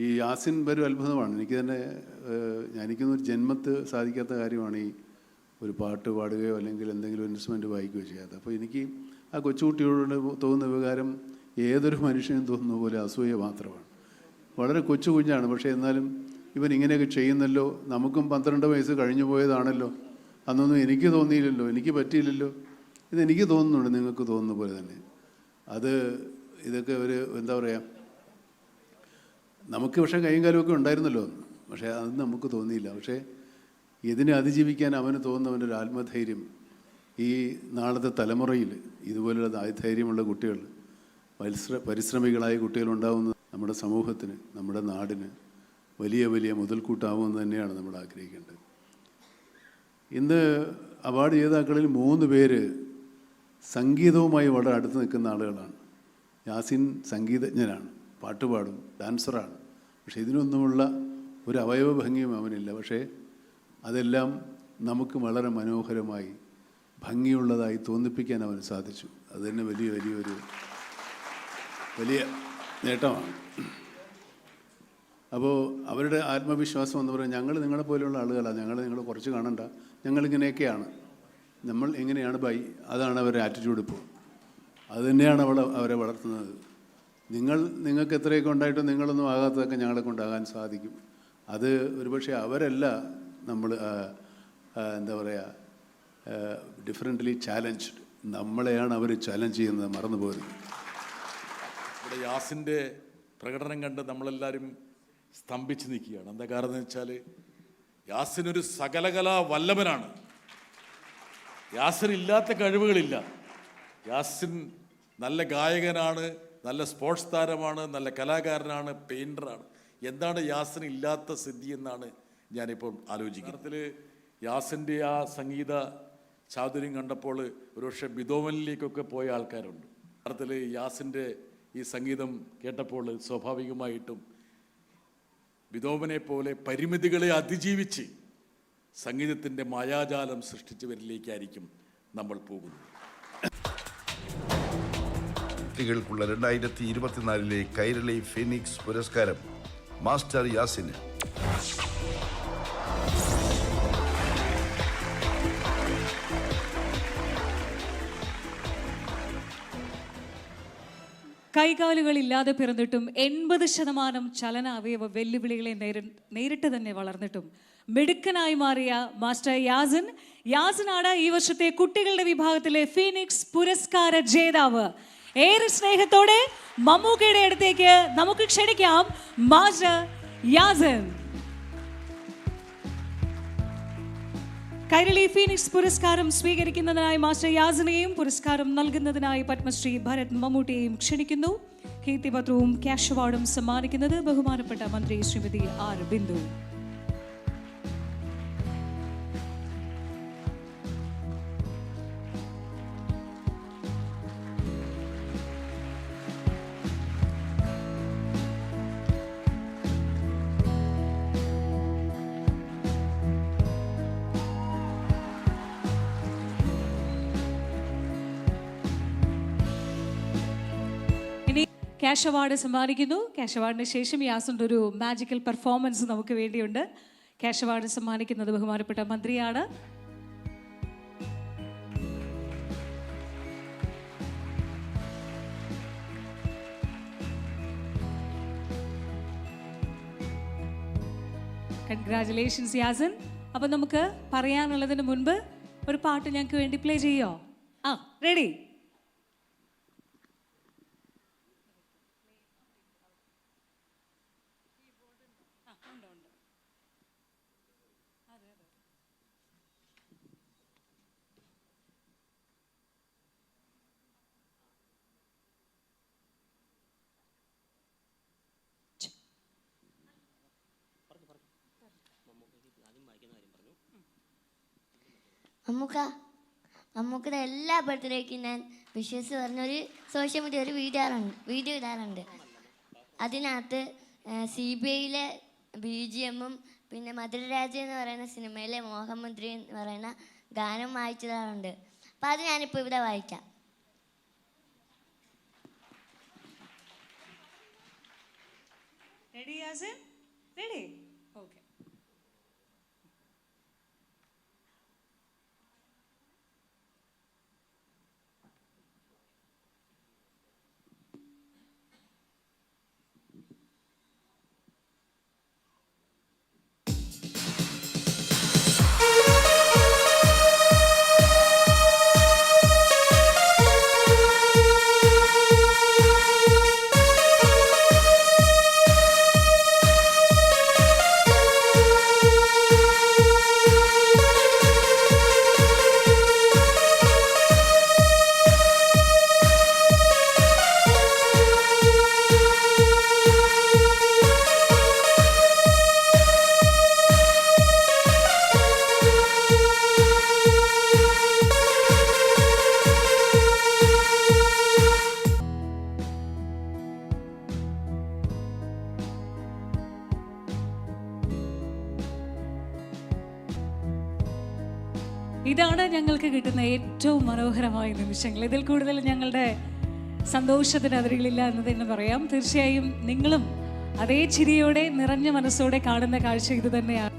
ഈ യാസിൻ ഒരു അത്ഭുതമാണ്. എനിക്ക് തന്നെ എനിക്കൊന്നൊരു ജന്മത്ത് സാധിക്കാത്ത കാര്യമാണ് ഈ ഒരു പാട്ട് പാടുകയോ അല്ലെങ്കിൽ എന്തെങ്കിലും ഇൻസ്ട്രുമെൻ്റ് വായിക്കുകയോ ചെയ്യാതെ. അപ്പോൾ എനിക്ക് ആ കൊച്ചുകുട്ടിയോട് തോന്നുന്ന വികാരം ഏതൊരു മനുഷ്യനും തോന്നുന്ന പോലെ അസൂയ മാത്രമാണ്. വളരെ കൊച്ചു കുഞ്ഞാണ്, പക്ഷേ എന്നാലും ഇവൻ ഇങ്ങനെയൊക്കെ ചെയ്യുന്നല്ലോ, നമുക്കും 12 വയസ്സ് കഴിഞ്ഞു പോയതാണല്ലോ, അന്നൊന്നും എനിക്ക് തോന്നിയില്ലല്ലോ, എനിക്ക് പറ്റിയില്ലല്ലോ, ഇതെനിക്ക് തോന്നുന്നുണ്ട്, നിങ്ങൾക്ക് തോന്നുന്ന പോലെ തന്നെ. ഇതൊക്കെ ഒരു എന്താ പറയുക, നമുക്ക് പക്ഷേ കൈയും കാലുമൊക്കെ ഉണ്ടായിരുന്നല്ലോ, പക്ഷേ അത് നമുക്ക് തോന്നിയില്ല. പക്ഷേ ഇതിനെ അതിജീവിക്കാൻ അവന് തോന്നുന്നവനൊരു ആത്മധൈര്യം ഈ നാളത്തെ തലമുറയിൽ ഇതുപോലുള്ള ധൈര്യമുള്ള കുട്ടികൾ, പരിശ്രമികളായ കുട്ടികളുണ്ടാവുന്നത് നമ്മുടെ സമൂഹത്തിന്, നമ്മുടെ നാടിന് വലിയ വലിയ മുതൽക്കൂട്ടാവുമെന്ന് തന്നെയാണ് നമ്മൾ ആഗ്രഹിക്കേണ്ടത്. ഇന്ന് അവാർഡ് ജേതാക്കളിൽ 3 പേര് സംഗീതവുമായി വളരെ അടുത്ത് നിൽക്കുന്ന ആളുകളാണ്. യാസിൻ സംഗീതജ്ഞനാണ്, പാട്ടുപാടും, ഡാൻസറാണ്. പക്ഷേ ഇതിനൊന്നുമുള്ള ഒരു അവയവ ഭംഗിയും അവനില്ല. പക്ഷേ അതെല്ലാം നമുക്ക് വളരെ മനോഹരമായി ഭംഗിയുള്ളതായി തോന്നിപ്പിക്കാൻ അവന് സാധിച്ചു. അത് തന്നെ വലിയ നേട്ടമാണ്. അപ്പോൾ അവരുടെ ആത്മവിശ്വാസം എന്ന് പറയുന്നത്, ഞങ്ങൾ നിങ്ങളെ പോലെയുള്ള ആളുകളാണ്, നിങ്ങൾ കുറച്ച് കാണണ്ട, ഞങ്ങളിങ്ങനെയൊക്കെയാണ്, നമ്മൾ എങ്ങനെയാണ് അതാണ് അവരുടെ ആറ്റിറ്റ്യൂഡ്. ഇപ്പോൾ അത് തന്നെയാണ് അവരെ വളർത്തുന്നത്. നിങ്ങൾക്ക് എത്രയൊക്കെ ഉണ്ടായിട്ടും നിങ്ങളൊന്നും ആകാത്തതൊക്കെ ഞങ്ങളെ കൊണ്ടാകാൻ സാധിക്കും. അത് ഒരുപക്ഷെ അവരല്ല, നമ്മൾ എന്താ പറയുക, ഡിഫറൻ്റ്ലി ചാലഞ്ച്ഡ്, നമ്മളെയാണ് അവർ ചാലഞ്ച് ചെയ്യുന്നത്, മറന്നു പോകരുത്. ഇവിടെ യാസിൻ്റെ പ്രകടനം കണ്ട് നമ്മളെല്ലാവരും സ്തംഭിച്ച് നിൽക്കുകയാണ്. എന്താ കാരണം എന്ന് വെച്ചാൽ യാസിനൊരു സകലകലാ വല്ലഭനാണ്. യാസിനില്ലാത്ത കഴിവുകളില്ല. യാസിൻ നല്ല ഗായകനാണ്, നല്ല സ്പോർട്സ് താരമാണ്, നല്ല കലാകാരനാണ്, പെയിൻറ്ററാണ്. എന്താണ് യാസിന് ഇല്ലാത്ത സിദ്ധി എന്നാണ് ഞാനിപ്പോൾ ആലോചിക്കുന്നത്. യാസിൻ്റെ ആ സംഗീത ചാതുര്യം കണ്ടപ്പോൾ ഒരുപക്ഷെ ബിതോവനിലേക്കൊക്കെ പോയ ആൾക്കാരുണ്ട്. യഥാർത്ഥത്തിൽ യാസിൻ്റെ ഈ സംഗീതം കേട്ടപ്പോൾ സ്വാഭാവികമായിട്ടും ബിതോവനെ പോലെ പരിമിതികളെ അതിജീവിച്ച് സംഗീതത്തിൻ്റെ മായാജാലം സൃഷ്ടിച്ചവരിലേക്കായിരിക്കും നമ്മൾ പോകുന്നത്. കുട്ടികൾക്കുള്ള 2024 കൈരളി ഫീനിക്സ് പുരസ്കാരം മാസ്റ്റർ യാസിന്. കൈകാലുകളില്ലാതെ പിറന്നിട്ടും 80% ചലന അവയവ വെല്ലുവിളികളെ നേരിട്ട് തന്നെ വളർന്നിട്ടും മിടുക്കനായി മാറിയ മാസ്റ്റർ യാസിനാണ് ഈ വർഷത്തെ കുട്ടികളുടെ വിഭാഗത്തിലെ ഫീനിക്സ് പുരസ്കാര ജേതാവ്. ഏറെ സ്നേഹത്തോടെ മമ്മൂക്കയുടെ അടുത്തേക്ക് നമുക്ക് ക്ഷണിക്കാം മാസ്റ്റർ യാസിൻ. കൈരളി ഫീനിക്സ് പുരസ്കാരം സ്വീകരിക്കുന്നതിനായി മാസ്റ്റർ യാസിനെയും പുരസ്കാരം നൽകുന്നതിനായി പത്മശ്രീ ഭരത് മമ്മൂട്ടിയെയും ക്ഷണിക്കുന്നു. കീർത്തിപത്രവും ക്യാഷ് അവാർഡും സമ്മാനിക്കുന്നത് ബഹുമാനപ്പെട്ട മന്ത്രി Shrimati R Bindu. Cash award സമ്മാനിക്കുന്നു. ക്യാഷ് അവാർഡിന് ശേഷം യാസിൻ്റെ ഒരു മാജിക്കൽ പെർഫോമൻസ് നമുക്ക് വേണ്ടിയുണ്ട്. ക്യാഷ് അവാർഡ് സമ്മാനിക്കുന്നത് ബഹുമാനപ്പെട്ട മന്ത്രിയാണ്. കൺഗ്രാറ്റുലേഷൻസ് യാസിൻ. അപ്പം നമുക്ക് പറയാനുള്ളതിന് മുൻപ് ഒരു പാട്ട് ഞങ്ങൾക്ക് വേണ്ടി പ്ലേ ചെയ്യോ? റെഡി? അമ്മൂക്കയുടെ എല്ലാ ബർത്ത്ഡേക്കും ഞാൻ വിഷസ് പറഞ്ഞൊരു സോഷ്യൽ മീഡിയ ഒരു വീഡിയോ ഇടാറുണ്ട്. അതിനകത്ത് CBIയിലെ BGMഉം പിന്നെ മധുരരാജ എന്ന് പറയുന്ന സിനിമയിലെ മോഹമുദ്രി എന്ന് പറയുന്ന ഗാനം വായിച്ചു തരാറുണ്ട്. അപ്പം അത് ഞാനിപ്പോൾ ഇവിടെ വായിക്കാം. റെഡി യാസിൻ? റെഡി? ഓക്കെ. ഇതാണ് ഞങ്ങൾക്ക് കിട്ടുന്ന ഏറ്റവും മനോഹരമായ നിമിഷങ്ങൾ. ഇതിൽ കൂടുതൽ ഞങ്ങളുടെ സന്തോഷത്തിന് അതിരുകളില്ല എന്ന് തന്നെ പറയാം. തീർച്ചയായും നിങ്ങളും അതേ ചിരിയോടെ നിറഞ്ഞ മനസ്സോടെ കാണുന്ന കാഴ്ച ഇത് തന്നെയാണ്.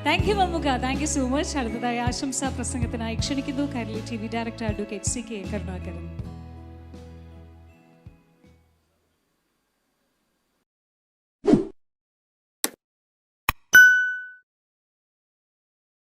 Thank you Mammukka, thank you so much. അടുത്തതായി ആശംസാ പ്രസംഗത്തിനായി ക്ഷണിക്കുന്നു Kairali TV director advocate CK Karunakaran.